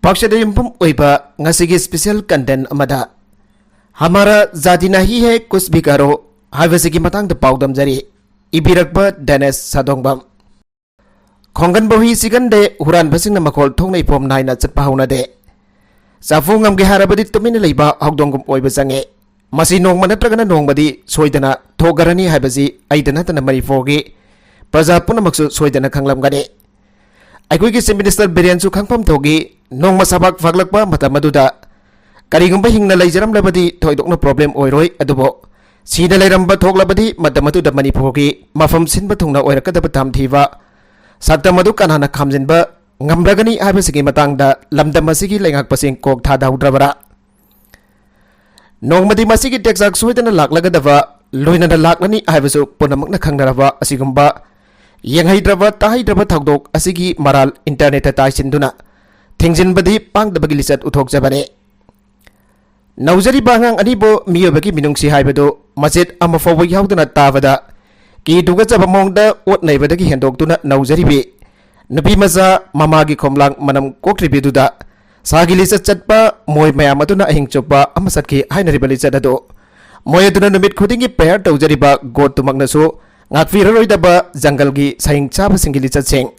पक्षद युमफम ओइबा ngasiगी special content अमदा हमारा जाति नहीं है कुछ भी करो हाइवसिगी मतंग पाउदम जरी इबिरकबा डेनिस सादोंगबम खोंगन बही सिगंदे हुरान बसिंग मखोल थोंग नै पोम नाइना चटपा हौनदे साफुंगम गे हारबदि तुमिन लेबा हौदोंगम ओइबा संगे मसी नोंगम नत्रगना नोंगबदि सोइदना थोगरनी हाइबसि आइदना तना मणिपुरगी प्रजा पुनमक्सु सोइदना खंगलमगदे अखोई चीफ मिनिस्टर बिरेन खाफम थोगी नोंग सबाक फागलप करीगुब हिंगना लेजरमलबदी थोइदोकना प्रॉब्लम ओइरोय अदुबो सीना लेरंब थोगलबदी मणिपुर की मफम सिनब थुंगना ओइरकदब तामथीबा सक्तम अदु कनाना खामजिनबा ngamragani habasigi matangda lamdam asigi lengakpasing kok thadaudrabara nongmadi masigi texak soidana laklagadaba loinana laklani habasu punamakna khangdaraba asigumba yenghaidraba tahaidraba thagdok asigi maral internet ta taisinduna thing진बदी पांगदबगी लिचत उथोकजबने नौजरी बांगांग अनिबो मियोबगी मिनुंगसी हाइबदो मजेद अमफाव यावदना ताबदा की दुगजब मोंगदा ओटनैबदगी हेंदोकतुना नौजरीबी नुपी मजा ममागी खोमलांग मनम कोक्ट्रिबीदुदा सागी लिचत चटपा मोय मयाम अदुना अहिंग चोपा अमसतकी हाइनरिबा लिचत अदो मोय अदुना नुमित खुदिंगी प्रेयर तौजरीबा गोड तुमकनसु ngakfiraroi जंगलगी साइंग चाबसिंगी लिचत सेंग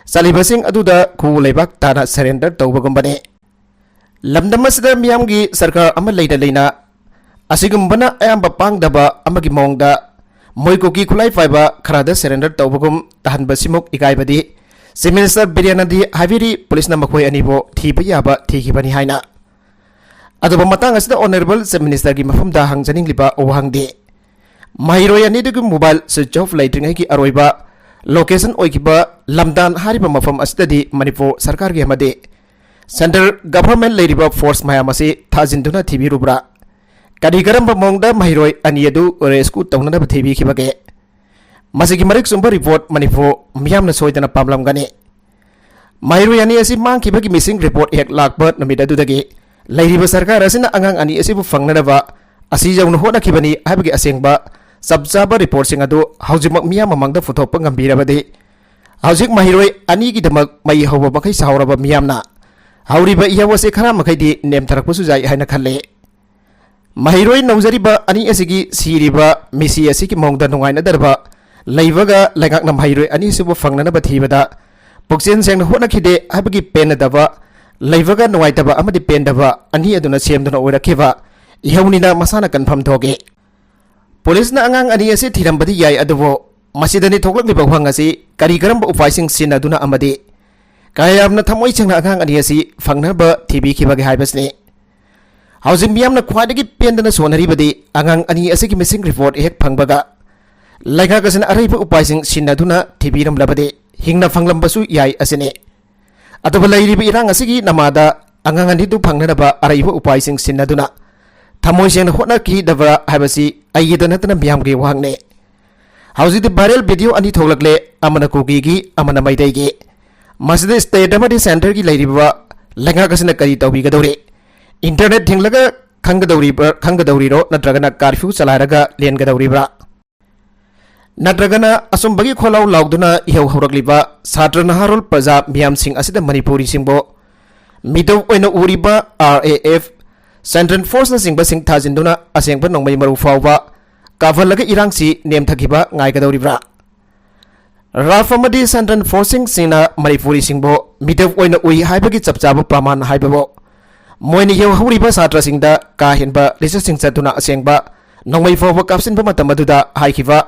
चालीबसिंग अदुदा खु लेबाक ताना सरेंडर तौबगुंबने लमदम असदा मियामगी सरकार अमा लेना लेना असिगुंबना अयाम पांगदबा अमगी मोंगदा मोयकोकी खुलाई फाइबा खरादा सरेंडर तौबगुम तहनबसिमुक इकाइबदी चीफ मिनिस्टर बिरेनदी हाइवेरी पुलिस मखोय अनिबो थीबा याबा थीखिबनी हाइना अदुबा मतंग असदा ऑनरेबल चीफ मिनिस्टर की मफमदा हंगजनिंगलिबा ओहंगदे महिरोय अनिदुगु मोबाइल स्विच ऑफ लाइट्रिंग की अरोइबा लोकेशन ओइकिबा लमदान हारिबा मफम असददी मणिपुर सरकार के मदे सेंट्रल गवर्नमेंट लेरिबा फोर्स मयामसी थाजिंदुना थिबिरुब्रा करिगरम मोंगदा महिरोय अनियदु रेस्क्यू तौनना थिबिखिबगे मसिगी मरिक सुंबा रिपोर्ट मणिपुर मियामना सोइदना पामलमगने महिरोय अनि असि मांगखिबगी मिसिंग रिपोर्ट एक लाखबा नमिद अदुदगी लेरिबा सरकार असिना अंगांग अनि असिबु फंगनदबा असि जौन होनखिबनी हाइबगी असेंगबा सबचाबा रिपोर्ट सिंग अदु हौजिमक मियाम ममंगदा फुथोकपा ngambirabadi हौजिक महिरोय अनिगिदमक मई हौबा मखै सावरबा मियामना हौरिबा इयावसे खरा मखैदि नेमथरकपसु जाय हाइना खल्ले महिरोय नौजरिबा अनि असिगी सिरिबा मिसी असिगी मोंगदा नुंगाइनदरबा लैबगा लैगाकना महिरोय अनि सिबु फंगननबा थीबदा पुक्सेन सेंगना होनखिदे हाइबगी पेनदबा लैबगा नुंगाइतबा अमदि पेनदबा अनि अदुना सेमदुना ओइरखिबा इहौनिना मसाना कन्फर्म थोगे पुलिस अंगांग अनि असे थिरंबदी याय अदुबो मसिदनि थोकलबिबा वंगसी करिगरम उपायसिंग सिनदुना अमदि कायामना थमोय सेंगना अंगांग अनि असि फंगनबा थिबिखिबगे हाइबसने हौजिक मियामना ख्वाइदगी पेंदना सोनरिबदी अंगांग अनि असिगी मिसिंग रिपोर्ट हेक फंगबगा लाइगागसन अरैबा उपायसिंग सिनदुना थिबिरमलबदे हिंगना फंगलंबसु याय असने अतोबा लैरिबा इरांग असिगी नमादा अंगांग अनिदु फंगनबा अरैबा उपायसिंग सिनदुना थमोय सेंगना होनखिदबा हाइबसि अयिदा नतना मियामगे वांगने हौजिक वायरल वीडियो अनि थोलकले अमना कुकीगी अमना मैदैगी मसिद स्टेट अमदि सेंटर की लैरिबा लैगागसन करी तौबिगदौरे इंटरनेट थिंगलगा खंगदौरिरो नत्रगना कर्फ्यू चलारगा लेनगदौरिब्रा नत्रगना असुंबगी खोलाव लाउदुना इहौ हौरकलिबा छात्र नहारोल प्रजा मियामसिंग असिदा मणिपुरी सिंबो मिदौ ओइना उरिबा RAF सेंट्रल फोर्स सिंबा सिंग थाजिंदुना असेंबा नोंमै मरु फावबा काफलगा इरांगसी नेमथखिबा ngaigदौरिब्रा राफमदी सेंट्रल फोर्सिंग सिंगना मणिपुरी सिंबो मिदौ ओइना उइ हाइबगी चपचाबा प्रमाण हाइबबो मोइनी हेव हौरिबा छात्र सिंगदा का हेनबा रिसर्च सिंग चतुना असेंबा नोंमै फावबा कापसिनबा मतमदुदा हाइखिबा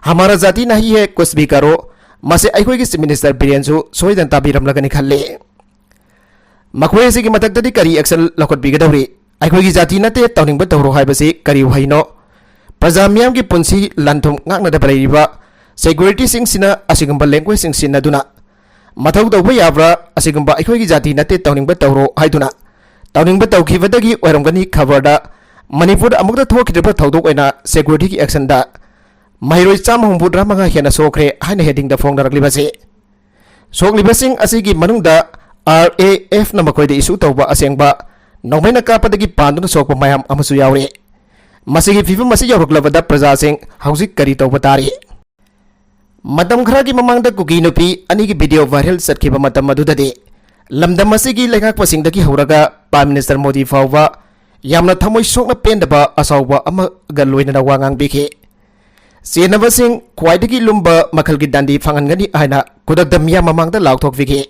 हमारा जाति नहीं है कुछ भी करो मसे अखोई चीफ मिनिस्टर बिरेनसु सोइदन ताबिरमलगनि खल्ले मखोय सिगी मतकदि करी एक्शन लखोटबिगदौरि अखोई जाति नते तौनिंग तौरो हाइबसे करी हैनो प्रजा मियाम की पुंसी लंथुम ngaknada बलैरिबा सिक्योरिटी सिंगसिना असिगंबा लैंग्वेज सिंगसिनादुना मथौ तौबा याब्रा असिगंबा अखोई जाति नते तौनिंग तौरो हाइदुना तौनिंग तौखिबदगी ओइरमगनि खबरदा मणिपुर अमुकदा थोखिदबा थौदोक ओइना सिक्योरिटी की एक्शन दा महिरोय चाम हुंबुद्रा मंगा हेना सोखरे हाइना हेडिंग दा फोंगदरकलिबसे सोखलिबसिंग असिगी मनुंगदा RAF ना मखोयदे इशू तौबा असेंबा नौमैना कापदगी पांदुना सोकपा मयाम अमसु यावरे मसिगी फिफम मसि यावरकलबदा प्रजासिंग हौजिक करी तौबा तारी मतम खरागी ममांगदा कुकी नुपी अनिगी वीडियो वायरल चटखिबा मतम मदुददे lamdam asigi lengak pasingdagi horaga Prime Minister Modi fawba yamna thamoi sokna pendaba asawba amaga loinana wangang bikhi senabasing khwaidagi lumba makhalgi dandi phangangani aina kudakda miya mamangda lauthok bikhi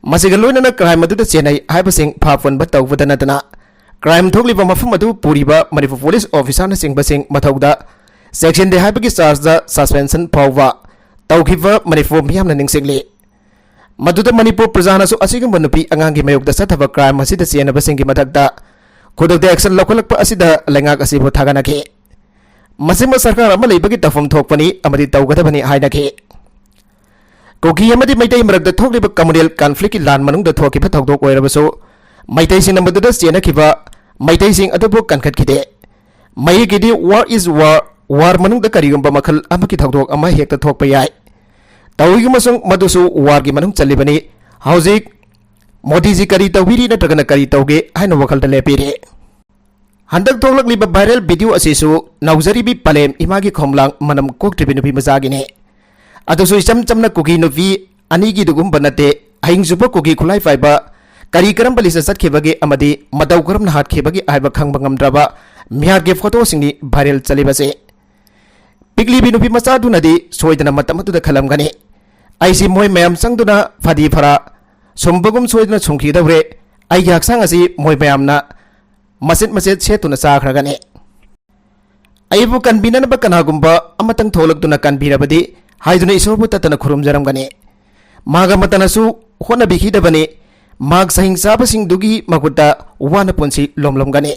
masiga loinana crime adu chenai haibasing phapon ba tawbada natana crime thokliba mafum adu puriba Manipur police officer na singbasing mathauda section de haibagi charge da suspension fawba tawkhiba Manipur miyamna ningsingli Maduda Manipur Prajana so asigam nupi angangi mayok da sathaba crime asida senabasinggi mathakda khudakda action lokolakpa asida lengak asibo thaganakhe masima sarkar ama leibagi tafam thokpani amadi tawgadabani hainakhe koki amadi maitai marakda thokliba communal conflict lan manungda thokiba thokdok oirabaso maitai sing namaduda senakhiba maitai sing adubo kankhatkide mayigidi war is war manungda karigumba makhal amaki thokdok ama hekta thokpa yai Tawi masung madusu wargi manung chalibani hauzik Modi ji kari tawiri na tragana kari tawge haina wakal da lepire handak tholak liba viral video asisu nauzari bi palem imagi khomlang manam kok tribinu bi mazagine adusu isam chamna kugi novi anigi dugum banate haing jupa kugi khulai faiba kari karam balisa sat khebage amadi madaw karam na hat khebage aiba khang bangam draba mihar ge photo singni viral chalibase Pikli binupi masadu nadi soidana matamatu da khalam gane aisi moi mayam sangduna fadi phara sombagum soidana chungki dabre ai yak sang asi moi mayam na maset setuna sa khragane aibu kan binana ba kana gumba amatang tholak duna kan birabadi haiduna isorbu tatana khurum jaram gane maga matana su hona bikhi dabane mag sahing sabasing dugi maguta wana ponsi lomlom gane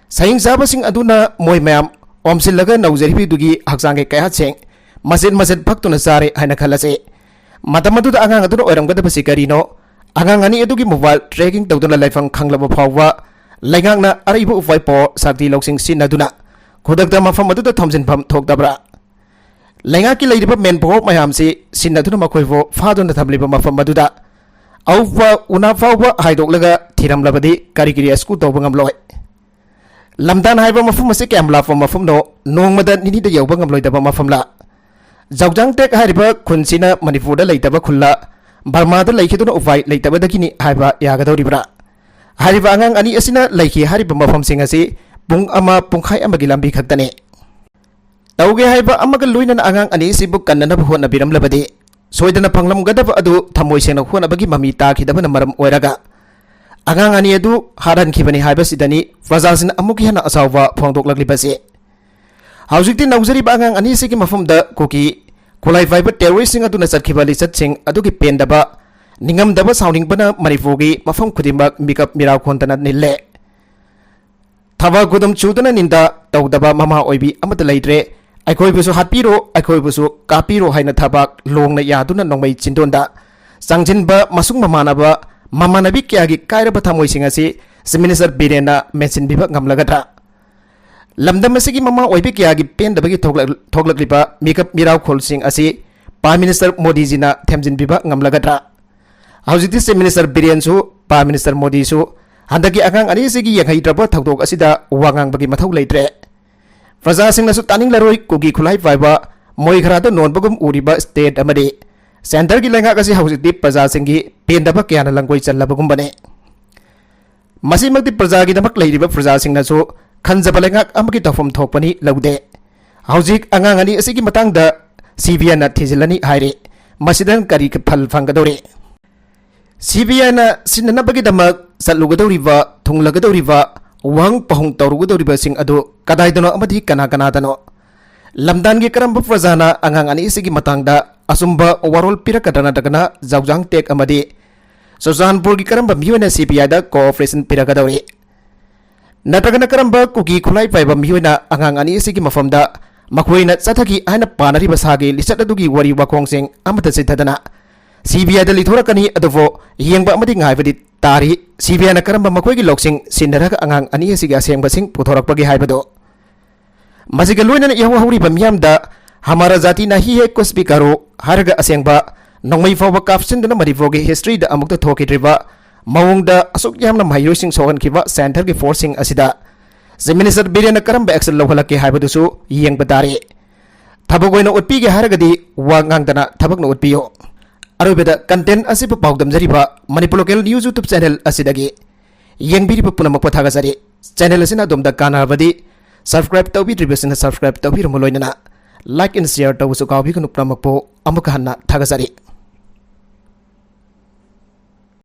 sahing sabasing aduna moi mayam omsilaga nauzaribi dugi haksange kaya cheng maset bhaktuna sare haina khalase matamadu da angang aduna oiramgada basi karino angang ani adugi mobile tracking tawduna laifang khanglaba phawwa laingangna araibu ufai po sakti loksing sinaduna khudakta mafam adu da thomjin pham thokdabra laingaki leiriba men bo mayamsi sinaduna makhoibo phaduna thamliba mafam adu da awwa una phawwa haidoklaga thiramlabadi karigiri asku tawbangam loi Lamdan haiba mafum ase kem la fam mafum no nongmada nini da yawba ngam loidaba mafum la Zawjang tek haiba khunsina Manipur da leitaba khulla Burma da leikhiduna ufai leitaba dakini haiba yagadoribra haiba angang ani asina leikhi hariba mafum sing ase pung ama pungkhai amagi lambi khaktane tawge haiba amaga luinan angang ani sibu kannana hona biram labade soidana phanglam gadaba adu thamoi sena hona bagi mami ta khidaba maram oiraga Angang ani adu haran khibani haiba sidani Fajasin amuki hana asawwa phongdok laglibase Haujikti nauzari ba angang ani sigi mafumda koki khulai fiber terroristing adu na satkhiba lisat sing adu ki pendaba ningam daba sounding bana Manipurgi mafam khudimak mikap miraw khontana nille Thaba gudum chudana ninda tawdaba mama oibi amata leidre aikoi busu hatpiro aikoi busu kapiro haina thabak longna yaduna nongmai chindonda sangjinba masung mamanaba Mamanabi kyagi kaira bathamoi singasi Minister Birena mention biba ngamlagadra Lamdam asigi mama oibi kyagi pendabagi thoglakliba mikap miraw khol sing asi Prime Minister Modi jina themjin biba ngamlagadra Haujiti Minister Biren su Prime Minister Modi su handaki angang ani sigi yangai traba thokdok asida wangang bagi mathau leitre Praja singna su taning laroi kugi khulai faiba moi kharada nonbagum uriba state amadi Center ki lenga kasi haujiti praja singi pendaba kyana langkoi challabagum masi magdi praja gi damak leiriba praja singna so khanjaba lenga amki tafam thokpani laude haujik angang ani asigi matang da CBI na thijilani haire masidan kari ke phal phangadore CBI na sinna bagi damak salugadoriba thunglagadoriba wang pahung tawrugadoriba sing adu kadai dano amadi kana dano lamdan gi karamba praja na angang ani asigi matang da Asumba overall pira kadana dagana Zawjang tek amadi Susanpur gi karamba miwana CPI da cooperation pira kadawri Natagana karamba kugi khulai paiba miwana angang ani sigi mafamda makhoina chathaki aina panari basagi lisat adugi wari wakong sing amata sithadana CBI da lithorakani aduvo yengba amadi ngaibadi tari CBI na karamba makhoigi loksing sindaraga angang ani sigi asengba sing puthorakpagi haibado Masiga luina yawa huri bamyamda Hamara jati nahi hai kuch bhi karo harga asengba nongmai fawba caption dana Manipurgi history da amukta thokidriba maungda asuk yamna mahiru sing sohan kiba center ki forcing asida Minister Birena karamba action lawhalake haibadusu yeng badare thabagoi na utpi ge haragadi wa ngang dana thabak na utpiyo अरोबेदा content असिब पाउदम जरिबा Manipur local news YouTube channel असिदगी येंबिरिबा पुनमक पथागजरी channel असिना दोमदा कानाबदी सब्सक्राइब तौबिद्रिबसिना सब्सक्राइब तौबिरमु लोइनना लाइक एंड शेयर तौबसु काउबिगनु प्रमकपो अमुक हन्ना थागजरी।